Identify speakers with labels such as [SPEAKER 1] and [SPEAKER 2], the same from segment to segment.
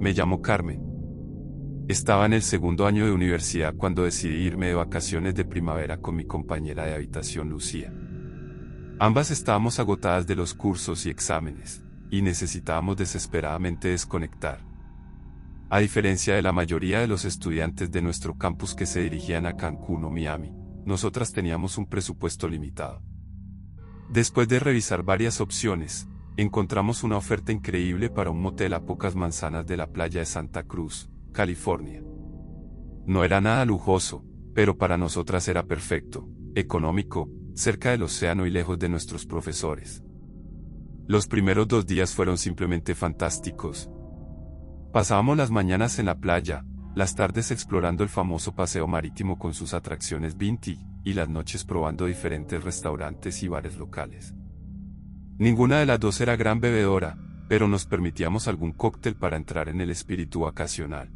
[SPEAKER 1] Me llamo Carmen. Estaba en el segundo año de universidad cuando decidí irme de vacaciones de primavera con mi compañera de habitación Lucía. Ambas estábamos agotadas de los cursos y exámenes, y necesitábamos desesperadamente desconectar. A diferencia de la mayoría de los estudiantes de nuestro campus que se dirigían a Cancún o Miami, nosotras teníamos un presupuesto limitado. Después de revisar varias opciones, encontramos una oferta increíble para un motel a pocas manzanas de la playa de Santa Cruz, California. No era nada lujoso, pero para nosotras era perfecto, económico, cerca del océano y lejos de nuestros profesores. Los primeros 2 días fueron simplemente fantásticos. Pasábamos las mañanas en la playa, las tardes explorando el famoso paseo marítimo con sus atracciones vintage, y las noches probando diferentes restaurantes y bares locales. Ninguna de las dos era gran bebedora, pero nos permitíamos algún cóctel para entrar en el espíritu vacacional.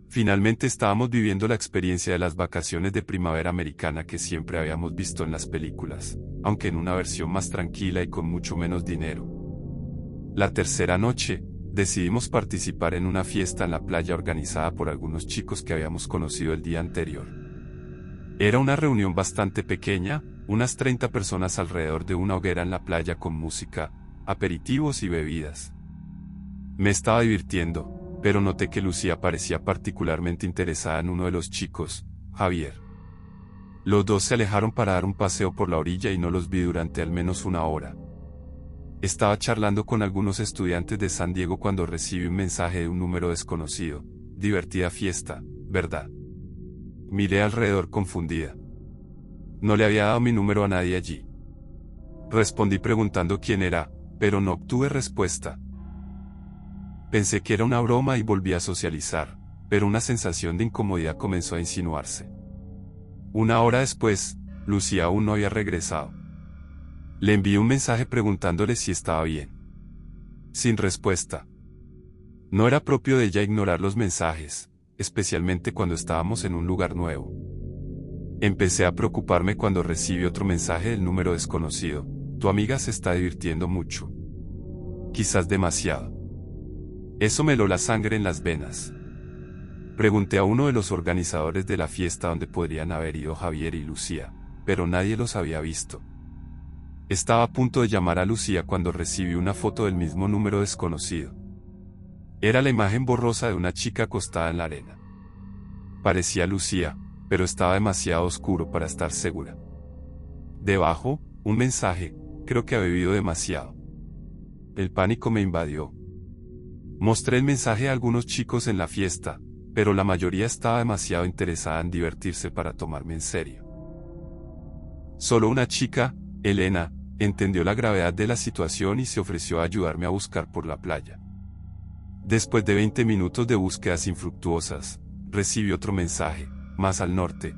[SPEAKER 1] Finalmente estábamos viviendo la experiencia de las vacaciones de primavera americana que siempre habíamos visto en las películas, aunque en una versión más tranquila y con mucho menos dinero. La tercera noche, decidimos participar en una fiesta en la playa organizada por algunos chicos que habíamos conocido el día anterior. Era una reunión bastante pequeña, unas 30 personas alrededor de una hoguera en la playa con música, aperitivos y bebidas. Me estaba divirtiendo, pero noté que Lucía parecía particularmente interesada en uno de los chicos, Javier. Los dos se alejaron para dar un paseo por la orilla y no los vi durante al menos 1 hora. Estaba charlando con algunos estudiantes de San Diego cuando recibí un mensaje de un número desconocido. Divertida fiesta, ¿verdad? Miré alrededor confundida. No le había dado mi número a nadie allí. Respondí preguntando quién era, pero no obtuve respuesta. Pensé que era una broma y volví a socializar, pero una sensación de incomodidad comenzó a insinuarse. 1 hora después, Lucía aún no había regresado. Le envié un mensaje preguntándole si estaba bien. Sin respuesta. No era propio de ella ignorar los mensajes, especialmente cuando estábamos en un lugar nuevo. Empecé a preocuparme cuando recibí otro mensaje del número desconocido. Tu amiga se está divirtiendo mucho. Quizás demasiado. Eso me heló la sangre en las venas. Pregunté a uno de los organizadores de la fiesta dónde podrían haber ido Javier y Lucía, pero nadie los había visto. Estaba a punto de llamar a Lucía cuando recibí una foto del mismo número desconocido. Era la imagen borrosa de una chica acostada en la arena. Parecía Lucía, pero estaba demasiado oscuro para estar segura. Debajo, un mensaje: creo que ha bebido demasiado. El pánico me invadió. Mostré el mensaje a algunos chicos en la fiesta, pero la mayoría estaba demasiado interesada en divertirse para tomarme en serio. Solo una chica, Elena, entendió la gravedad de la situación y se ofreció a ayudarme a buscar por la playa. Después de 20 minutos de búsquedas infructuosas, recibí otro mensaje, más al norte,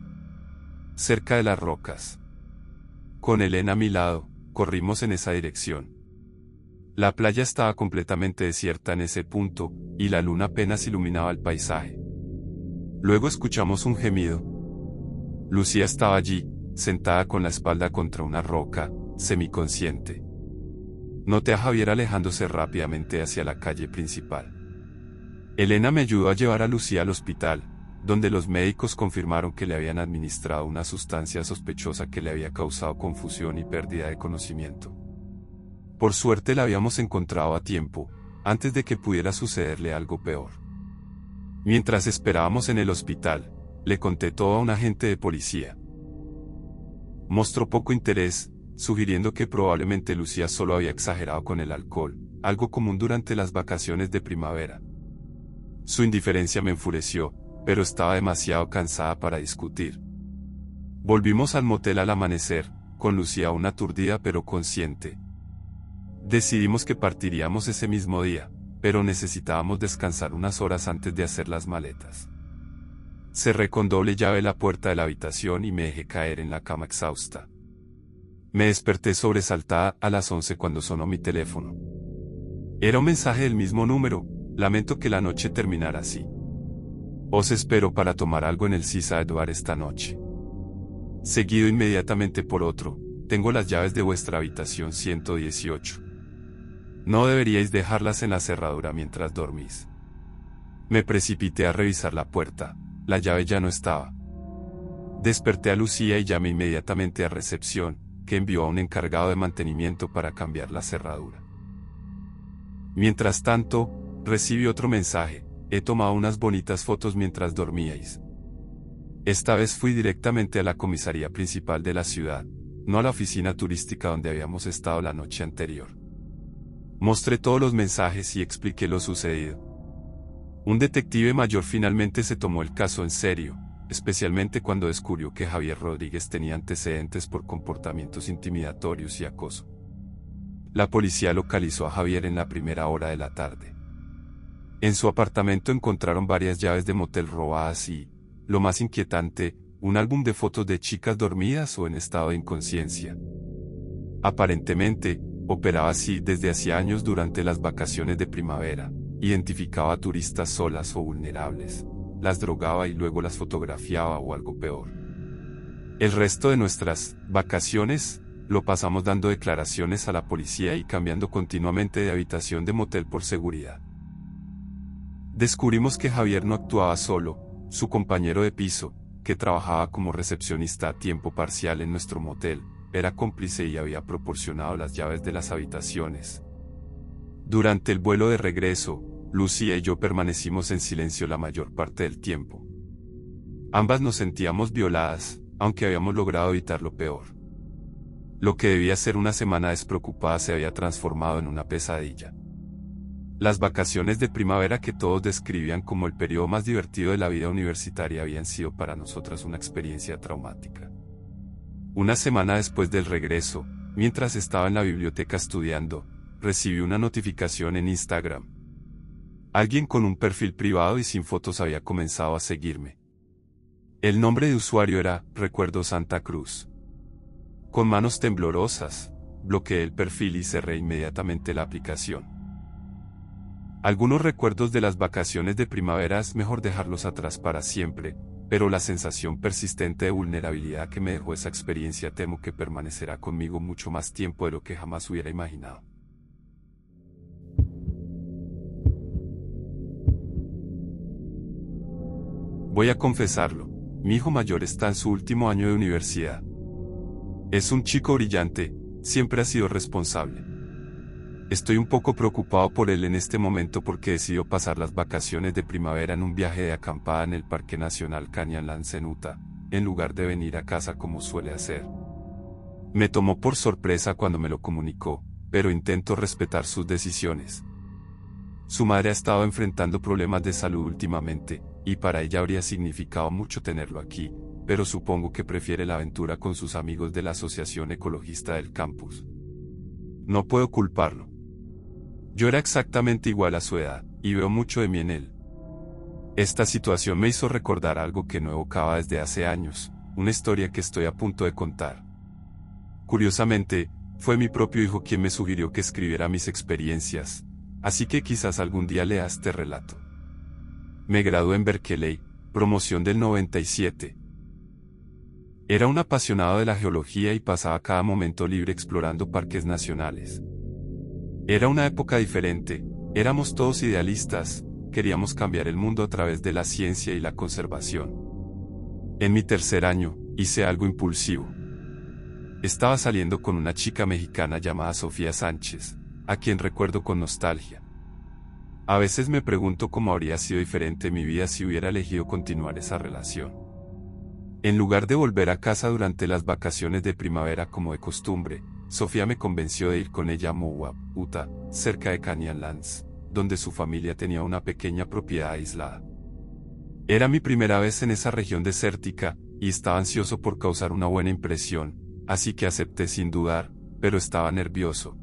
[SPEAKER 1] cerca de las rocas. Con Elena a mi lado, corrimos en esa dirección. La playa estaba completamente desierta en ese punto, y la luna apenas iluminaba el paisaje. Luego escuchamos un gemido. Lucía estaba allí, sentada con la espalda contra una roca, semiconsciente. Noté a Javier alejándose rápidamente hacia la calle principal. Elena me ayudó a llevar a Lucía al hospital, donde los médicos confirmaron que le habían administrado una sustancia sospechosa que le había causado confusión y pérdida de conocimiento. Por suerte la habíamos encontrado a tiempo, antes de que pudiera sucederle algo peor. Mientras esperábamos en el hospital, le conté todo a un agente de policía. Mostró poco interés, sugiriendo que probablemente Lucía solo había exagerado con el alcohol, algo común durante las vacaciones de primavera. Su indiferencia me enfureció, pero estaba demasiado cansada para discutir. Volvimos al motel al amanecer, con Lucía aún aturdida pero consciente. Decidimos que partiríamos ese mismo día, pero necesitábamos descansar unas horas antes de hacer las maletas. Cerré con doble llave la puerta de la habitación y me dejé caer en la cama exhausta. Me desperté sobresaltada a las 11 cuando sonó mi teléfono. Era un mensaje del mismo número: lamento que la noche terminara así. Os espero para tomar algo en el Seaside Bar esta noche. Seguido inmediatamente por otro: tengo las llaves de vuestra habitación 118. No deberíais dejarlas en la cerradura mientras dormís. Me precipité a revisar la puerta, la llave ya no estaba. Desperté a Lucía y llamé inmediatamente a recepción, que envió a un encargado de mantenimiento para cambiar la cerradura. Mientras tanto, recibí otro mensaje: he tomado unas bonitas fotos mientras dormíais. Esta vez fui directamente a la comisaría principal de la ciudad, no a la oficina turística donde habíamos estado la noche anterior. Mostré todos los mensajes y expliqué lo sucedido. Un detective mayor finalmente se tomó el caso en serio, especialmente cuando descubrió que Javier Rodríguez tenía antecedentes por comportamientos intimidatorios y acoso. La policía localizó a Javier en la primera hora de la tarde. En su apartamento encontraron varias llaves de motel robadas y, lo más inquietante, un álbum de fotos de chicas dormidas o en estado de inconsciencia. Aparentemente, operaba así desde hacía años durante las vacaciones de primavera. Identificaba a turistas solas o vulnerables, las drogaba y luego las fotografiaba o algo peor. El resto de nuestras vacaciones lo pasamos dando declaraciones a la policía y cambiando continuamente de habitación de motel por seguridad. Descubrimos que Javier no actuaba solo, su compañero de piso, que trabajaba como recepcionista a tiempo parcial en nuestro motel, era cómplice y había proporcionado las llaves de las habitaciones. Durante el vuelo de regreso, Lucía y yo permanecimos en silencio la mayor parte del tiempo. Ambas nos sentíamos violadas, aunque habíamos logrado evitar lo peor. Lo que debía ser una semana despreocupada se había transformado en una pesadilla. Las vacaciones de primavera que todos describían como el periodo más divertido de la vida universitaria habían sido para nosotras una experiencia traumática. Una semana después del regreso, mientras estaba en la biblioteca estudiando, recibí una notificación en Instagram. Alguien con un perfil privado y sin fotos había comenzado a seguirme. El nombre de usuario era Recuerdo Santa Cruz. Con manos temblorosas, bloqueé el perfil y cerré inmediatamente la aplicación. Algunos recuerdos de las vacaciones de primavera es mejor dejarlos atrás para siempre, pero la sensación persistente de vulnerabilidad que me dejó esa experiencia temo que permanecerá conmigo mucho más tiempo de lo que jamás hubiera imaginado. Voy a confesarlo, mi hijo mayor está en su último año de universidad. Es un chico brillante, siempre ha sido responsable. Estoy un poco preocupado por él en este momento porque decidió pasar las vacaciones de primavera en un viaje de acampada en el Parque Nacional Canyonlands en Utah, en lugar de venir a casa como suele hacer. Me tomó por sorpresa cuando me lo comunicó, pero intento respetar sus decisiones. Su madre ha estado enfrentando problemas de salud últimamente, y para ella habría significado mucho tenerlo aquí, pero supongo que prefiere la aventura con sus amigos de la Asociación Ecologista del campus. No puedo culparlo. Yo era exactamente igual a su edad, y veo mucho de mí en él. Esta situación me hizo recordar algo que no evocaba desde hace años, una historia que estoy a punto de contar. Curiosamente, fue mi propio hijo quien me sugirió que escribiera mis experiencias, así que quizás algún día lea este relato. Me gradué en Berkeley, promoción del 97. Era un apasionado de la geología y pasaba cada momento libre explorando parques nacionales. Era una época diferente, éramos todos idealistas, queríamos cambiar el mundo a través de la ciencia y la conservación. En mi tercer año, hice algo impulsivo. Estaba saliendo con una chica mexicana llamada Sofía Sánchez, a quien recuerdo con nostalgia. A veces me pregunto cómo habría sido diferente mi vida si hubiera elegido continuar esa relación. En lugar de volver a casa durante las vacaciones de primavera como de costumbre, Sofía me convenció de ir con ella a Moab, Utah, cerca de Canyonlands, donde su familia tenía una pequeña propiedad aislada. Era mi primera vez en esa región desértica, y estaba ansioso por causar una buena impresión, así que acepté sin dudar, pero estaba nervioso.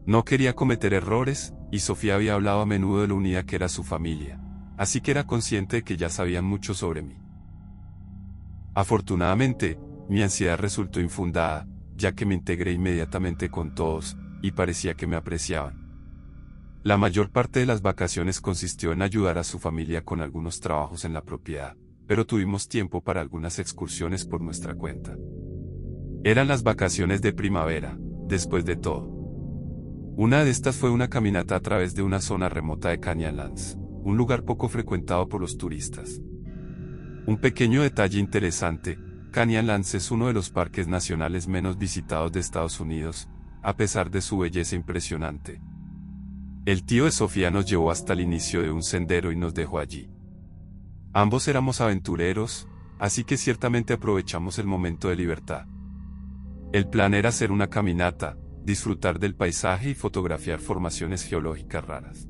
[SPEAKER 1] No quería cometer errores, y Sofía había hablado a menudo de lo unida que era su familia, así que era consciente de que ya sabían mucho sobre mí. Afortunadamente, mi ansiedad resultó infundada, ya que me integré inmediatamente con todos, y parecía que me apreciaban. La mayor parte de las vacaciones consistió en ayudar a su familia con algunos trabajos en la propiedad, pero tuvimos tiempo para algunas excursiones por nuestra cuenta. Eran las vacaciones de primavera, después de todo. Una de estas fue una caminata a través de una zona remota de Canyonlands, un lugar poco frecuentado por los turistas. Un pequeño detalle interesante, Canyonlands es uno de los parques nacionales menos visitados de Estados Unidos, a pesar de su belleza impresionante. El tío de Sofía nos llevó hasta el inicio de un sendero y nos dejó allí. Ambos éramos aventureros, así que ciertamente aprovechamos el momento de libertad. El plan era hacer una caminata, disfrutar del paisaje y fotografiar formaciones geológicas raras.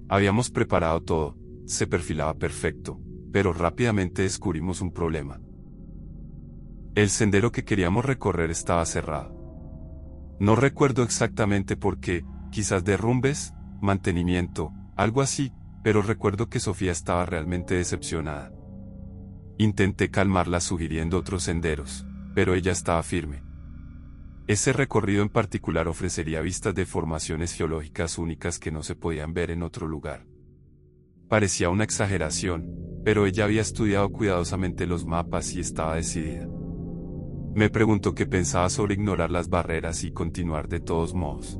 [SPEAKER 1] Habíamos preparado todo, se perfilaba perfecto, pero rápidamente descubrimos un problema. El sendero que queríamos recorrer estaba cerrado. No recuerdo exactamente por qué, quizás derrumbes, mantenimiento, algo así, pero recuerdo que Sofía estaba realmente decepcionada. Intenté calmarla sugiriendo otros senderos, pero ella estaba firme. Ese recorrido en particular ofrecería vistas de formaciones geológicas únicas que no se podían ver en otro lugar. Parecía una exageración, pero ella había estudiado cuidadosamente los mapas y estaba decidida. Me preguntó qué pensaba sobre ignorar las barreras y continuar de todos modos.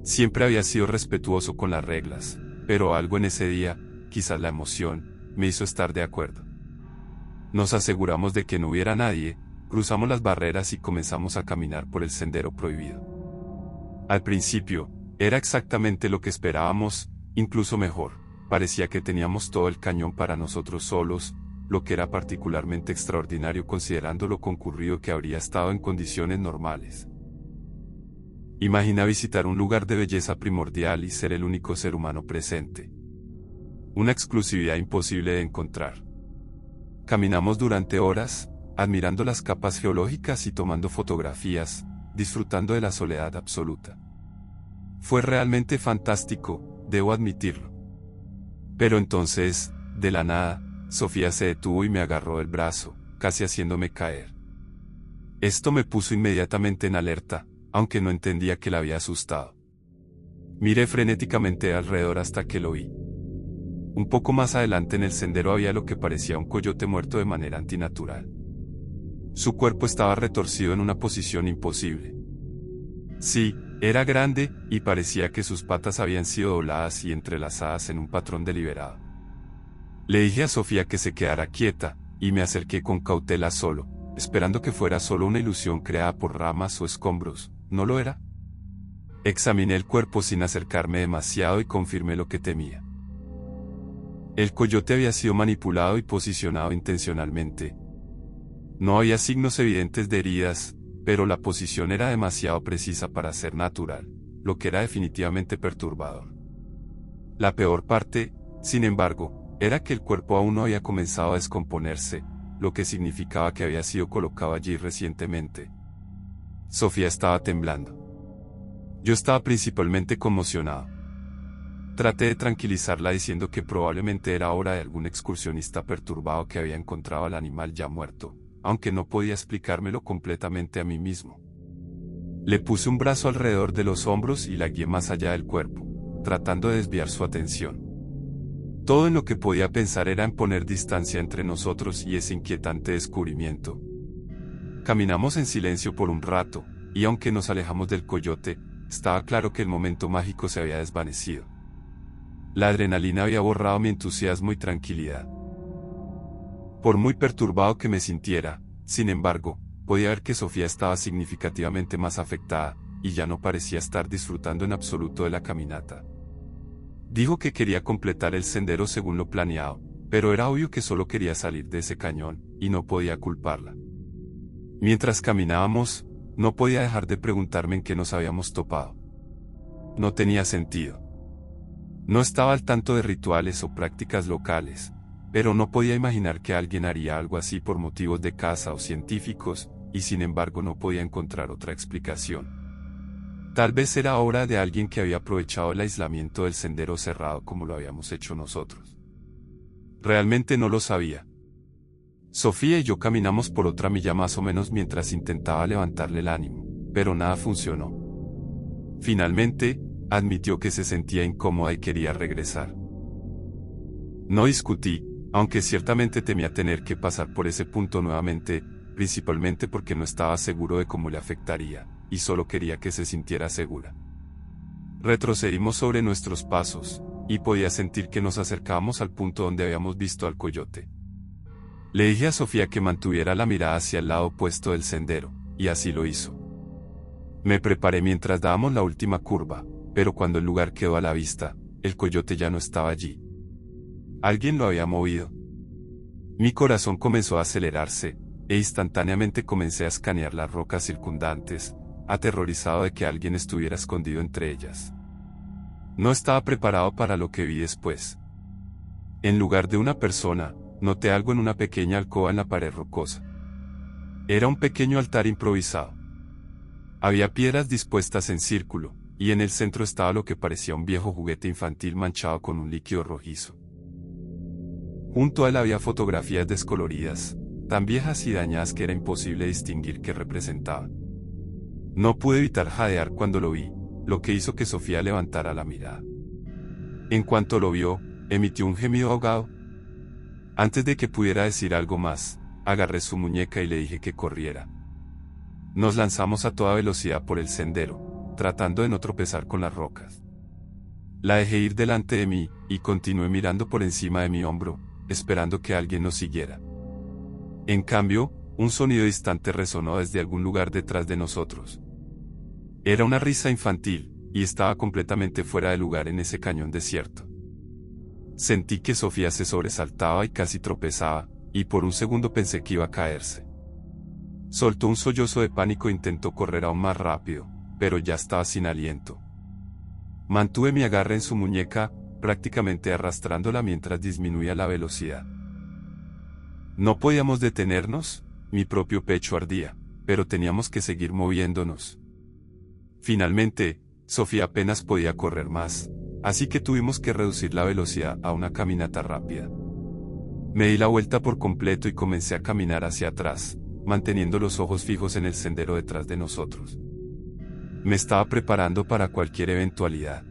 [SPEAKER 1] Siempre había sido respetuoso con las reglas, pero algo en ese día, quizás la emoción, me hizo estar de acuerdo. Nos aseguramos de que no hubiera nadie, cruzamos las barreras y comenzamos a caminar por el sendero prohibido. Al principio, era exactamente lo que esperábamos, incluso mejor, parecía que teníamos todo el cañón para nosotros solos, lo que era particularmente extraordinario considerando lo concurrido que habría estado en condiciones normales. Imagina visitar un lugar de belleza primordial y ser el único ser humano presente. Una exclusividad imposible de encontrar. Caminamos durante horas, admirando las capas geológicas y tomando fotografías, disfrutando de la soledad absoluta. Fue realmente fantástico, debo admitirlo. Pero entonces, de la nada, Sofía se detuvo y me agarró del brazo, casi haciéndome caer. Esto me puso inmediatamente en alerta, aunque no entendía que la había asustado. Miré frenéticamente alrededor hasta que lo vi. Un poco más adelante en el sendero había lo que parecía un coyote muerto de manera antinatural. Su cuerpo estaba retorcido en una posición imposible. Sí, era grande, y parecía que sus patas habían sido dobladas y entrelazadas en un patrón deliberado. Le dije a Sofía que se quedara quieta, y me acerqué con cautela solo, esperando que fuera solo una ilusión creada por ramas o escombros. ¿No lo era? Examiné el cuerpo sin acercarme demasiado y confirmé lo que temía. El coyote había sido manipulado y posicionado intencionalmente. No había signos evidentes de heridas, pero la posición era demasiado precisa para ser natural, lo que era definitivamente perturbador. La peor parte, sin embargo, era que el cuerpo aún no había comenzado a descomponerse, lo que significaba que había sido colocado allí recientemente. Sofía estaba temblando. Yo estaba principalmente conmocionado. Traté de tranquilizarla diciendo que probablemente era obra de algún excursionista perturbado que había encontrado al animal ya muerto, aunque no podía explicármelo completamente a mí mismo. Le puse un brazo alrededor de los hombros y la guié más allá del cuerpo, tratando de desviar su atención. Todo en lo que podía pensar era en poner distancia entre nosotros y ese inquietante descubrimiento. Caminamos en silencio por un rato, y aunque nos alejamos del coyote, estaba claro que el momento mágico se había desvanecido. La adrenalina había borrado mi entusiasmo y tranquilidad. Por muy perturbado que me sintiera, sin embargo, podía ver que Sofía estaba significativamente más afectada, y ya no parecía estar disfrutando en absoluto de la caminata. Dijo que quería completar el sendero según lo planeado, pero era obvio que solo quería salir de ese cañón, y no podía culparla. Mientras caminábamos, no podía dejar de preguntarme en qué nos habíamos topado. No tenía sentido. No estaba al tanto de rituales o prácticas locales, pero no podía imaginar que alguien haría algo así por motivos de caza o científicos, y sin embargo no podía encontrar otra explicación. Tal vez era obra de alguien que había aprovechado el aislamiento del sendero cerrado como lo habíamos hecho nosotros. Realmente no lo sabía. Sofía y yo caminamos por otra milla más o menos mientras intentaba levantarle el ánimo, pero nada funcionó. Finalmente, admitió que se sentía incómoda y quería regresar. No discutí, aunque ciertamente temía tener que pasar por ese punto nuevamente, principalmente porque no estaba seguro de cómo le afectaría, y solo quería que se sintiera segura. Retrocedimos sobre nuestros pasos, y podía sentir que nos acercábamos al punto donde habíamos visto al coyote. Le dije a Sofía que mantuviera la mirada hacia el lado opuesto del sendero, y así lo hizo. Me preparé mientras dábamos la última curva, pero cuando el lugar quedó a la vista, el coyote ya no estaba allí. Alguien lo había movido. Mi corazón comenzó a acelerarse, e instantáneamente comencé a escanear las rocas circundantes, aterrorizado de que alguien estuviera escondido entre ellas. No estaba preparado para lo que vi después. En lugar de una persona, noté algo en una pequeña alcoba en la pared rocosa. Era un pequeño altar improvisado. Había piedras dispuestas en círculo, y en el centro estaba lo que parecía un viejo juguete infantil manchado con un líquido rojizo. Junto a él había fotografías descoloridas, tan viejas y dañadas que era imposible distinguir qué representaban. No pude evitar jadear cuando lo vi, lo que hizo que Sofía levantara la mirada. En cuanto lo vio, emitió un gemido ahogado. Antes de que pudiera decir algo más, agarré su muñeca y le dije que corriera. Nos lanzamos a toda velocidad por el sendero, tratando de no tropezar con las rocas. La dejé ir delante de mí, y continué mirando por encima de mi hombro, esperando que alguien nos siguiera. En cambio, un sonido distante resonó desde algún lugar detrás de nosotros. Era una risa infantil, y estaba completamente fuera de lugar en ese cañón desierto. Sentí que Sofía se sobresaltaba y casi tropezaba, y por un segundo pensé que iba a caerse. Soltó un sollozo de pánico e intentó correr aún más rápido, pero ya estaba sin aliento. Mantuve mi agarre en su muñeca, prácticamente arrastrándola mientras disminuía la velocidad. No podíamos detenernos, mi propio pecho ardía, pero teníamos que seguir moviéndonos. Finalmente, Sofía apenas podía correr más, así que tuvimos que reducir la velocidad a una caminata rápida. Me di la vuelta por completo y comencé a caminar hacia atrás, manteniendo los ojos fijos en el sendero detrás de nosotros. Me estaba preparando para cualquier eventualidad.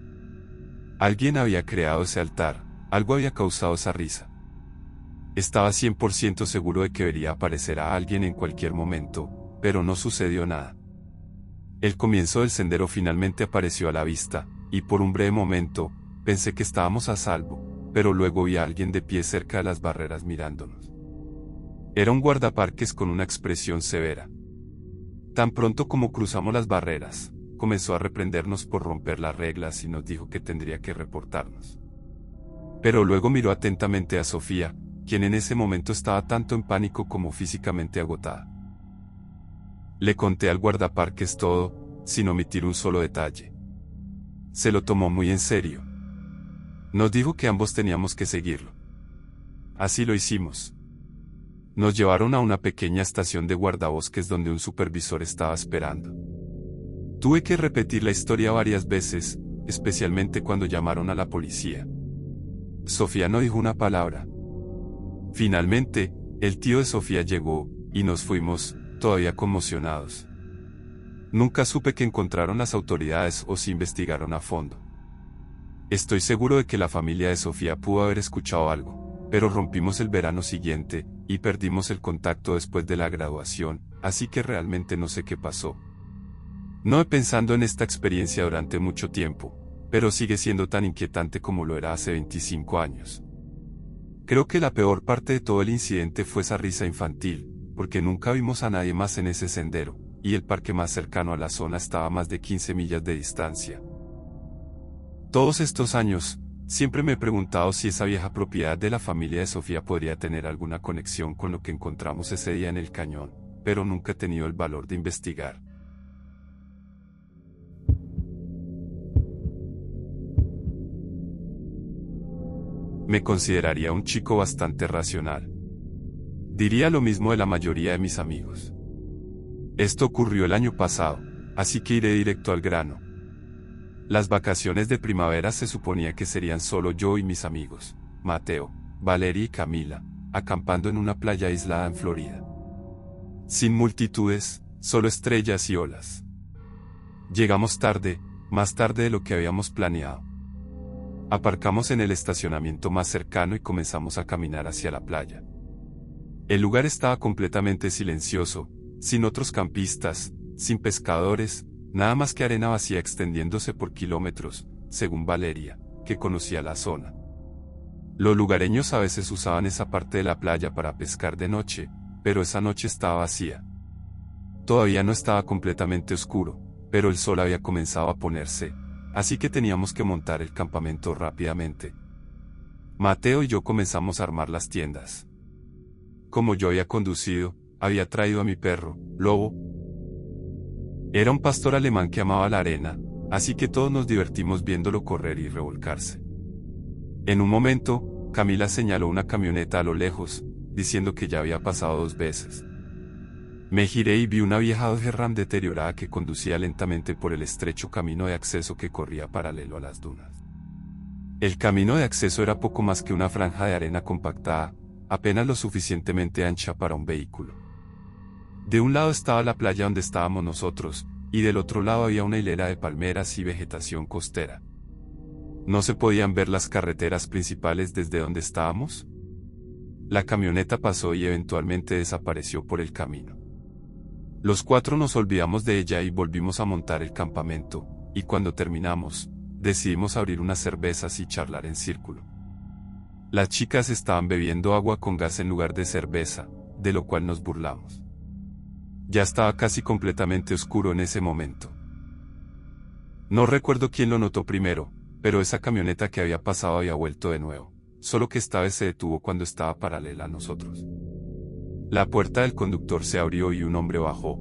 [SPEAKER 1] Alguien había creado ese altar, algo había causado esa risa. Estaba 100% seguro de que vería aparecer a alguien en cualquier momento, pero no sucedió nada. El comienzo del sendero finalmente apareció a la vista, y por un breve momento, pensé que estábamos a salvo, pero luego vi a alguien de pie cerca de las barreras mirándonos. Era un guardaparques con una expresión severa. Tan pronto como cruzamos las barreras, comenzó a reprendernos por romper las reglas y nos dijo que tendría que reportarnos. Pero luego miró atentamente a Sofía, quien en ese momento estaba tanto en pánico como físicamente agotada. Le conté al guardaparques todo, sin omitir un solo detalle. Se lo tomó muy en serio. Nos dijo que ambos teníamos que seguirlo. Así lo hicimos. Nos llevaron a una pequeña estación de guardabosques donde un supervisor estaba esperando. Tuve que repetir la historia varias veces, especialmente cuando llamaron a la policía. Sofía no dijo una palabra. Finalmente, el tío de Sofía llegó, y nos fuimos, todavía conmocionados. Nunca supe que encontraron las autoridades o si investigaron a fondo. Estoy seguro de que la familia de Sofía pudo haber escuchado algo, pero rompimos el verano siguiente, y perdimos el contacto después de la graduación, así que realmente no sé qué pasó. No he pensado en esta experiencia durante mucho tiempo, pero sigue siendo tan inquietante como lo era hace 25 años. Creo que la peor parte de todo el incidente fue esa risa infantil, porque nunca vimos a nadie más en ese sendero, y el parque más cercano a la zona estaba a más de 15 millas de distancia. Todos estos años, siempre me he preguntado si esa vieja propiedad de la familia de Sofía podría tener alguna conexión con lo que encontramos ese día en el cañón, pero nunca he tenido el valor de investigar. Me consideraría un chico bastante racional. Diría lo mismo de la mayoría de mis amigos. Esto ocurrió el año pasado, así que iré directo al grano. Las vacaciones de primavera se suponía que serían solo yo y mis amigos, Mateo, Valeria y Camila, acampando en una playa aislada en Florida. Sin multitudes, solo estrellas y olas. Llegamos tarde, más tarde de lo que habíamos planeado. Aparcamos en el estacionamiento más cercano y comenzamos a caminar hacia la playa. El lugar estaba completamente silencioso, sin otros campistas, sin pescadores, Nada más que arena vacía extendiéndose por kilómetros, según Valeria, que conocía la zona. Los lugareños a veces usaban esa parte de la playa para pescar de noche, pero esa noche estaba vacía. Todavía no estaba completamente oscuro, pero el sol había comenzado a ponerse, así que teníamos que montar el campamento rápidamente. Mateo y yo comenzamos a armar las tiendas. Como yo había conducido, había traído a mi perro, Lobo. Era un pastor alemán que amaba la arena, así que todos nos divertimos viéndolo correr y revolcarse. En un momento, Camila señaló una camioneta a lo lejos, diciendo que ya había pasado 2 veces. Me giré y vi una vieja Dodge Ram deteriorada que conducía lentamente por el estrecho camino de acceso que corría paralelo a las dunas. El camino de acceso era poco más que una franja de arena compactada, apenas lo suficientemente ancha para un vehículo. De un lado estaba la playa donde estábamos nosotros, y del otro lado había una hilera de palmeras y vegetación costera. ¿No se podían ver las carreteras principales desde donde estábamos? La camioneta pasó y eventualmente desapareció por el camino. Los 4 nos olvidamos de ella y volvimos a montar el campamento, y cuando terminamos, decidimos abrir unas cervezas y charlar en círculo. Las chicas estaban bebiendo agua con gas en lugar de cerveza, de lo cual nos burlamos. Ya estaba casi completamente oscuro en ese momento. No recuerdo quién lo notó primero, pero esa camioneta que había pasado había vuelto de nuevo, solo que esta vez se detuvo cuando estaba paralela a nosotros. La puerta del conductor se abrió y un hombre bajó.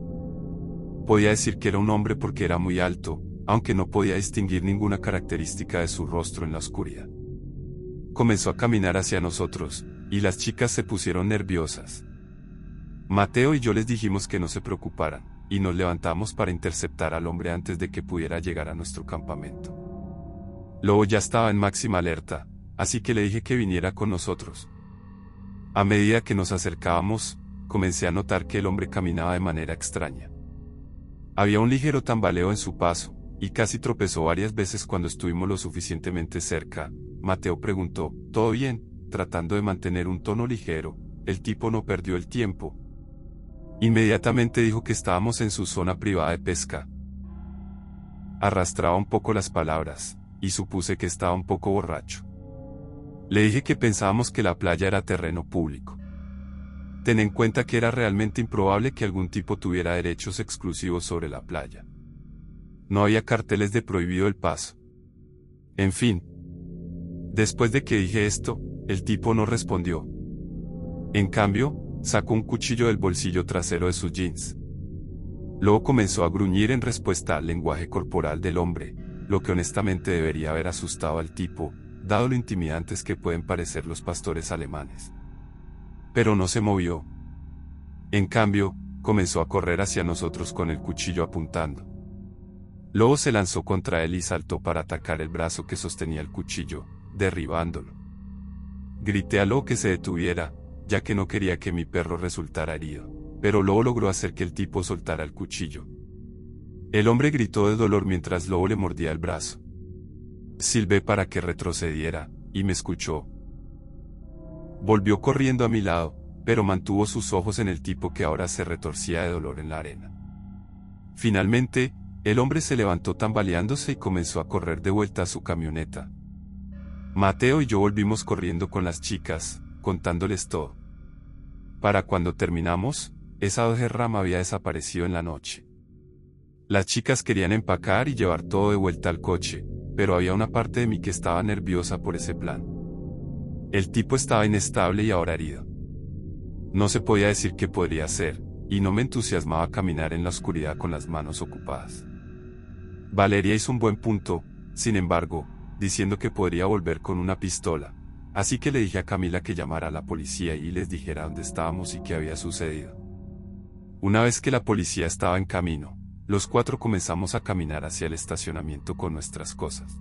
[SPEAKER 1] Podía decir que era un hombre porque era muy alto, aunque no podía distinguir ninguna característica de su rostro en la oscuridad. Comenzó a caminar hacia nosotros, y las chicas se pusieron nerviosas. Mateo y yo les dijimos que no se preocuparan, y nos levantamos para interceptar al hombre antes de que pudiera llegar a nuestro campamento. Lobo ya estaba en máxima alerta, así que le dije que viniera con nosotros. A medida que nos acercábamos, comencé a notar que el hombre caminaba de manera extraña. Había un ligero tambaleo en su paso, y casi tropezó varias veces cuando estuvimos lo suficientemente cerca. Mateo preguntó, ¿todo bien? Tratando de mantener un tono ligero. El tipo no perdió el tiempo. Inmediatamente dijo que estábamos en su zona privada de pesca. Arrastraba un poco las palabras, y supuse que estaba un poco borracho. Le dije que pensábamos que la playa era terreno público. Ten en cuenta que era realmente improbable que algún tipo tuviera derechos exclusivos sobre la playa. No había carteles de prohibido el paso. En fin. Después de que dije esto, el tipo no respondió. En cambio, sacó un cuchillo del bolsillo trasero de sus jeans. Luego comenzó a gruñir en respuesta al lenguaje corporal del hombre, lo que honestamente debería haber asustado al tipo, dado lo intimidantes que pueden parecer los pastores alemanes. Pero no se movió. En cambio, comenzó a correr hacia nosotros con el cuchillo apuntando. Lobo se lanzó contra él y saltó para atacar el brazo que sostenía el cuchillo, derribándolo. Grité a Lobo que se detuviera, ya que no quería que mi perro resultara herido, pero Lobo logró hacer que el tipo soltara el cuchillo. El hombre gritó de dolor mientras Lobo le mordía el brazo. Silbé para que retrocediera, y me escuchó. Volvió corriendo a mi lado, pero mantuvo sus ojos en el tipo que ahora se retorcía de dolor en la arena. Finalmente, el hombre se levantó tambaleándose y comenzó a correr de vuelta a su camioneta. Mateo y yo volvimos corriendo con las chicas, contándoles todo. Para cuando terminamos, esa Dodge Ram había desaparecido en la noche. Las chicas querían empacar y llevar todo de vuelta al coche, pero había una parte de mí que estaba nerviosa por ese plan. El tipo estaba inestable y ahora herido. No se podía decir qué podría hacer, y no me entusiasmaba caminar en la oscuridad con las manos ocupadas. Valeria hizo un buen punto, sin embargo, diciendo que podría volver con una pistola, así que le dije a Camila que llamara a la policía y les dijera dónde estábamos y qué había sucedido. Una vez que la policía estaba en camino, los 4 comenzamos a caminar hacia el estacionamiento con nuestras cosas.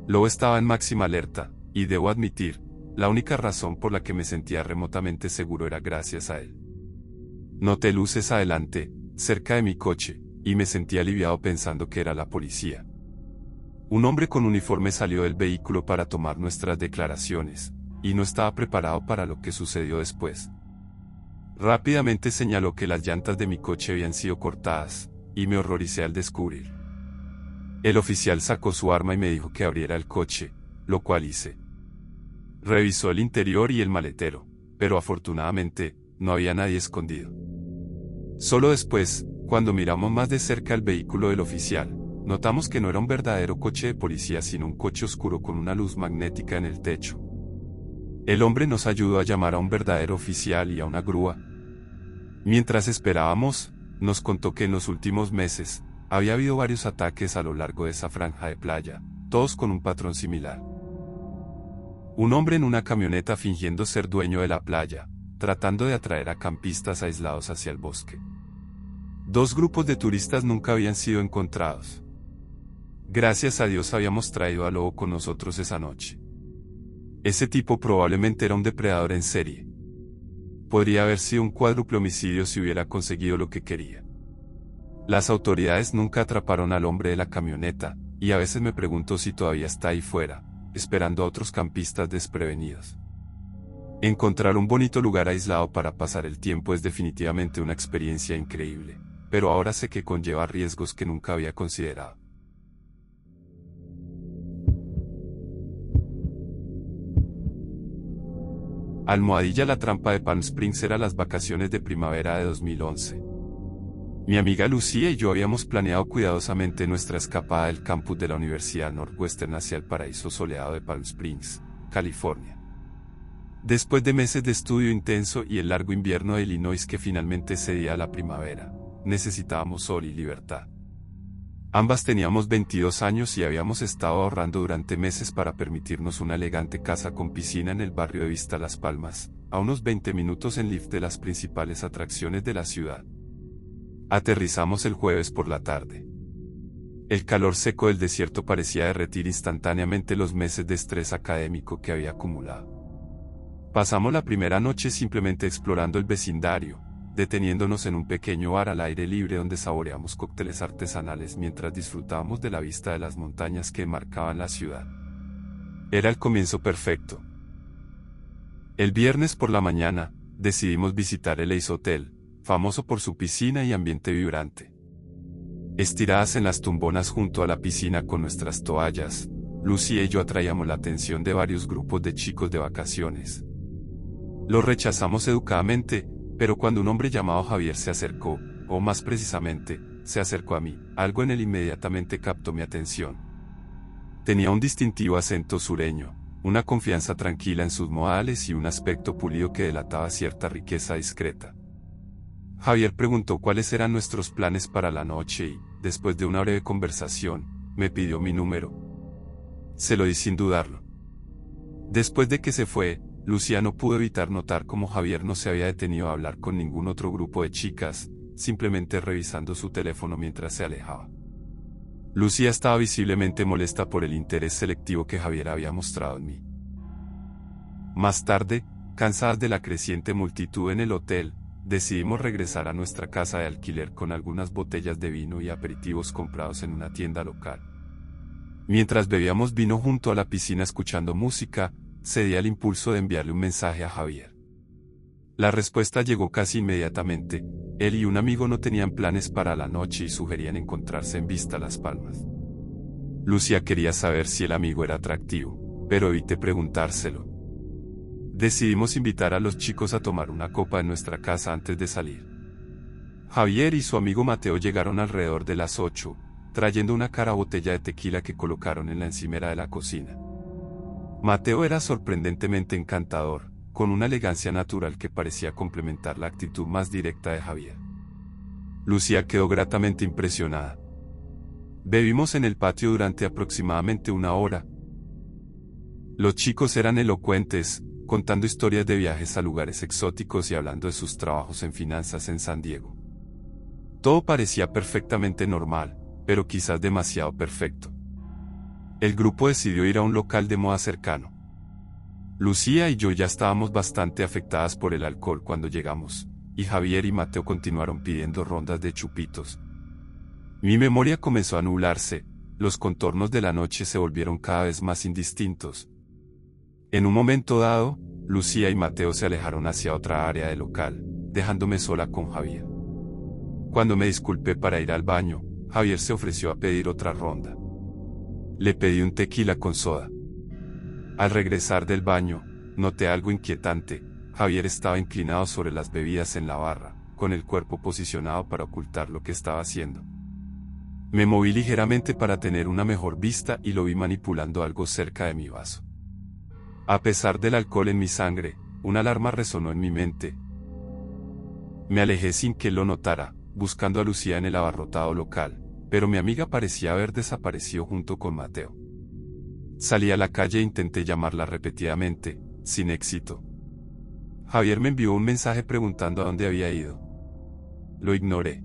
[SPEAKER 1] Lobo estaba en máxima alerta, y debo admitir, la única razón por la que me sentía remotamente seguro era gracias a él. Noté luces adelante, cerca de mi coche, y me sentí aliviado pensando que era la policía. Un hombre con uniforme salió del vehículo para tomar nuestras declaraciones, y no estaba preparado para lo que sucedió después. Rápidamente señaló que las llantas de mi coche habían sido cortadas, y me horroricé al descubrir. El oficial sacó su arma y me dijo que abriera el coche, lo cual hice. Revisó el interior y el maletero, pero afortunadamente, no había nadie escondido. Solo después, cuando miramos más de cerca el vehículo del oficial, notamos que no era un verdadero coche de policía sino un coche oscuro con una luz magnética en el techo. El hombre nos ayudó a llamar a un verdadero oficial y a una grúa. Mientras esperábamos, nos contó que en los últimos meses, había habido varios ataques a lo largo de esa franja de playa, todos con un patrón similar. Un hombre en una camioneta fingiendo ser dueño de la playa, tratando de atraer a campistas aislados hacia el bosque. 2 grupos de turistas nunca habían sido encontrados. Gracias a Dios habíamos traído al lobo con nosotros esa noche. Ese tipo probablemente era un depredador en serie. Podría haber sido un cuádruple homicidio si hubiera conseguido lo que quería. Las autoridades nunca atraparon al hombre de la camioneta, y a veces me pregunto si todavía está ahí fuera, esperando a otros campistas desprevenidos. Encontrar un bonito lugar aislado para pasar el tiempo es definitivamente una experiencia increíble, pero ahora sé que conlleva riesgos que nunca había considerado. Almohadilla. La trampa de Palm Springs era las vacaciones de primavera de 2011. Mi amiga Lucía y yo habíamos planeado cuidadosamente nuestra escapada del campus de la Universidad Northwestern hacia el paraíso soleado de Palm Springs, California. Después de meses de estudio intenso y el largo invierno de Illinois que finalmente cedía a la primavera, necesitábamos sol y libertad. Ambas teníamos 22 años y habíamos estado ahorrando durante meses para permitirnos una elegante casa con piscina en el barrio de Vista Las Palmas, a unos 20 minutos en Lyft de las principales atracciones de la ciudad. Aterrizamos el jueves por la tarde. El calor seco del desierto parecía derretir instantáneamente los meses de estrés académico que había acumulado. Pasamos la primera noche simplemente explorando el vecindario, deteniéndonos en un pequeño bar al aire libre donde saboreamos cócteles artesanales mientras disfrutábamos de la vista de las montañas que marcaban la ciudad. Era el comienzo perfecto. El viernes por la mañana, decidimos visitar el Ace Hotel, famoso por su piscina y ambiente vibrante. Estiradas en las tumbonas junto a la piscina con nuestras toallas, Lucía y yo atraíamos la atención de varios grupos de chicos de vacaciones. Los rechazamos educadamente, pero cuando un hombre llamado Javier se acercó, o más precisamente, se acercó a mí, algo en él inmediatamente captó mi atención. Tenía un distintivo acento sureño, una confianza tranquila en sus modales y un aspecto pulido que delataba cierta riqueza discreta. Javier preguntó cuáles eran nuestros planes para la noche y, después de una breve conversación, me pidió mi número. Se lo di sin dudarlo. Después de que se fue, Lucía no pudo evitar notar cómo Javier no se había detenido a hablar con ningún otro grupo de chicas, simplemente revisando su teléfono mientras se alejaba. Lucía estaba visiblemente molesta por el interés selectivo que Javier había mostrado en mí. Más tarde, cansadas de la creciente multitud en el hotel, decidimos regresar a nuestra casa de alquiler con algunas botellas de vino y aperitivos comprados en una tienda local. Mientras bebíamos vino junto a la piscina escuchando música, cedí al impulso de enviarle un mensaje a Javier. La respuesta llegó casi inmediatamente. Él y un amigo no tenían planes para la noche y sugerían encontrarse en Vista Las Palmas. Lucía quería saber si el amigo era atractivo, pero evité preguntárselo. Decidimos invitar a los chicos a tomar una copa en nuestra casa antes de salir. Javier y su amigo Mateo llegaron alrededor de las 8, trayendo una cara botella de tequila que colocaron en la encimera de la cocina. Mateo era sorprendentemente encantador, con una elegancia natural que parecía complementar la actitud más directa de Javier. Lucía quedó gratamente impresionada. Bebimos en el patio durante aproximadamente una hora. Los chicos eran elocuentes, contando historias de viajes a lugares exóticos y hablando de sus trabajos en finanzas en San Diego. Todo parecía perfectamente normal, pero quizás demasiado perfecto. El grupo decidió ir a un local de moda cercano. Lucía y yo ya estábamos bastante afectadas por el alcohol cuando llegamos, y Javier y Mateo continuaron pidiendo rondas de chupitos. Mi memoria comenzó a nublarse, los contornos de la noche se volvieron cada vez más indistintos. En un momento dado, Lucía y Mateo se alejaron hacia otra área del local, dejándome sola con Javier. Cuando me disculpé para ir al baño, Javier se ofreció a pedir otra ronda. Le pedí un tequila con soda. Al regresar del baño, noté algo inquietante. Javier estaba inclinado sobre las bebidas en la barra, con el cuerpo posicionado para ocultar lo que estaba haciendo. Me moví ligeramente para tener una mejor vista y lo vi manipulando algo cerca de mi vaso. A pesar del alcohol en mi sangre, una alarma resonó en mi mente. Me alejé sin que él lo notara, buscando a Lucía en el abarrotado local, pero mi amiga parecía haber desaparecido junto con Mateo. Salí a la calle e intenté llamarla repetidamente, sin éxito. Javier me envió un mensaje preguntando a dónde había ido. Lo ignoré.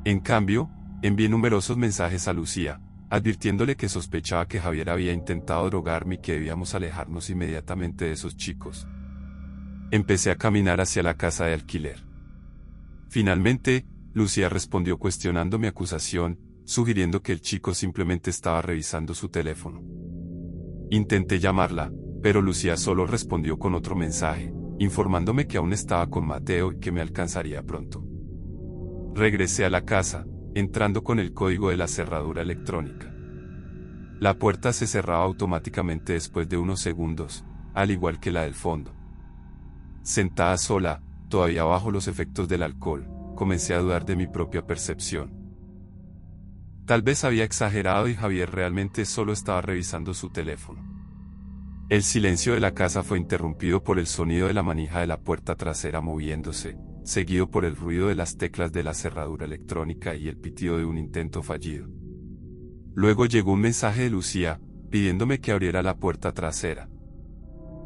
[SPEAKER 1] En cambio, envié numerosos mensajes a Lucía, advirtiéndole que sospechaba que Javier había intentado drogarme y que debíamos alejarnos inmediatamente de esos chicos. Empecé a caminar hacia la casa de alquiler. Finalmente, Lucía respondió cuestionando mi acusación, sugiriendo que el chico simplemente estaba revisando su teléfono. Intenté llamarla, pero Lucía solo respondió con otro mensaje, informándome que aún estaba con Mateo y que me alcanzaría pronto. Regresé a la casa, entrando con el código de la cerradura electrónica. La puerta se cerraba automáticamente después de unos segundos, al igual que la del fondo. Sentada sola, todavía bajo los efectos del alcohol, comencé a dudar de mi propia percepción. Tal vez había exagerado y Javier realmente solo estaba revisando su teléfono. El silencio de la casa fue interrumpido por el sonido de la manija de la puerta trasera moviéndose, seguido por el ruido de las teclas de la cerradura electrónica y el pitido de un intento fallido. Luego llegó un mensaje de Lucía, pidiéndome que abriera la puerta trasera.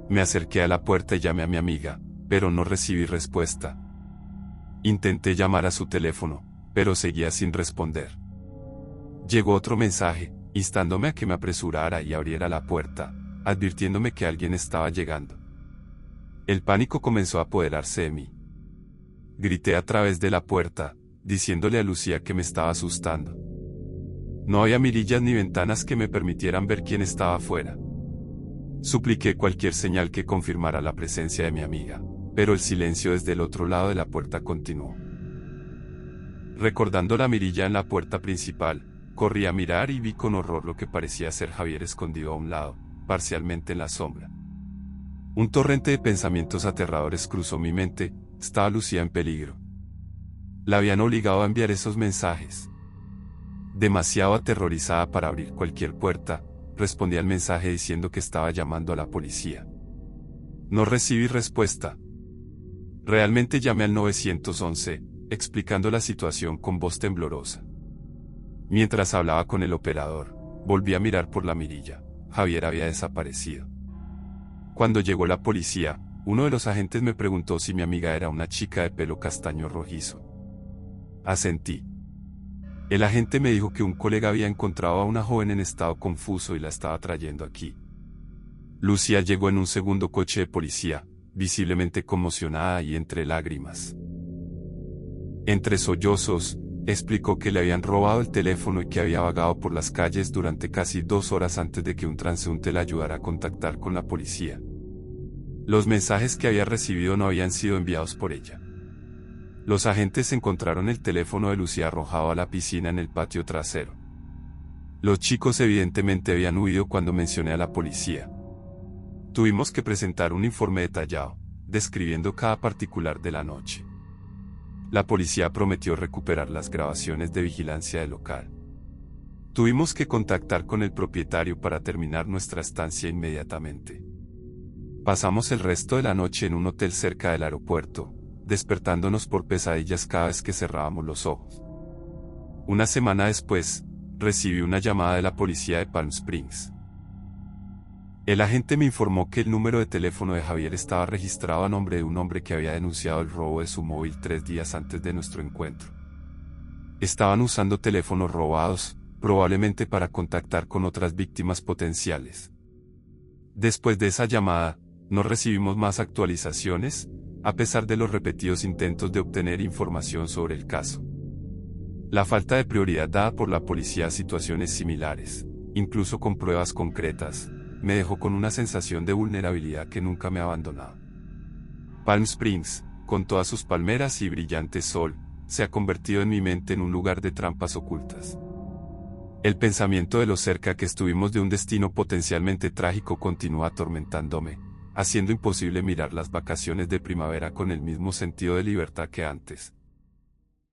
[SPEAKER 1] Me acerqué a la puerta y llamé a mi amiga, pero no recibí respuesta. Intenté llamar a su teléfono, pero seguía sin responder. Llegó otro mensaje, instándome a que me apresurara y abriera la puerta, advirtiéndome que alguien estaba llegando. El pánico comenzó a apoderarse de mí. Grité a través de la puerta, diciéndole a Lucía que me estaba asustando. No había mirillas ni ventanas que me permitieran ver quién estaba afuera. Supliqué cualquier señal que confirmara la presencia de mi amiga, pero el silencio desde el otro lado de la puerta continuó. Recordando la mirilla en la puerta principal, corrí a mirar y vi con horror lo que parecía ser Javier escondido a un lado, parcialmente en la sombra. Un torrente de pensamientos aterradores cruzó mi mente. Estaba Lucía en peligro. La habían obligado a enviar esos mensajes. Demasiado aterrorizada para abrir cualquier puerta, respondí al mensaje diciendo que estaba llamando a la policía. No recibí respuesta. Realmente llamé al 911, explicando la situación con voz temblorosa. Mientras hablaba con el operador, volví a mirar por la mirilla. Javier había desaparecido. Cuando llegó la policía, uno de los agentes me preguntó si mi amiga era una chica de pelo castaño rojizo. Asentí. El agente me dijo que un colega había encontrado a una joven en estado confuso y la estaba trayendo aquí. Lucía llegó en un segundo coche de policía, visiblemente conmocionada y entre lágrimas. Entre sollozos, explicó que le habían robado el teléfono y que había vagado por las calles durante casi 2 horas antes de que un transeúnte la ayudara a contactar con la policía. Los mensajes que había recibido no habían sido enviados por ella. Los agentes encontraron el teléfono de Lucía arrojado a la piscina en el patio trasero. Los chicos evidentemente habían huido cuando mencioné a la policía. Tuvimos que presentar un informe detallado, describiendo cada particular de la noche. La policía prometió recuperar las grabaciones de vigilancia del local. Tuvimos que contactar con el propietario para terminar nuestra estancia inmediatamente. Pasamos el resto de la noche en un hotel cerca del aeropuerto, despertándonos por pesadillas cada vez que cerrábamos los ojos. Una semana después, recibí una llamada de la policía de Palm Springs. El agente me informó que el número de teléfono de Javier estaba registrado a nombre de un hombre que había denunciado el robo de su móvil 3 días antes de nuestro encuentro. Estaban usando teléfonos robados, probablemente para contactar con otras víctimas potenciales. Después de esa llamada, no recibimos más actualizaciones, a pesar de los repetidos intentos de obtener información sobre el caso. La falta de prioridad dada por la policía a situaciones similares, incluso con pruebas concretas, me dejó con una sensación de vulnerabilidad que nunca me ha abandonado. Palm Springs, con todas sus palmeras y brillante sol, se ha convertido en mi mente en un lugar de trampas ocultas. El pensamiento de lo cerca que estuvimos de un destino potencialmente trágico continúa atormentándome, haciendo imposible mirar las vacaciones de primavera con el mismo sentido de libertad que antes.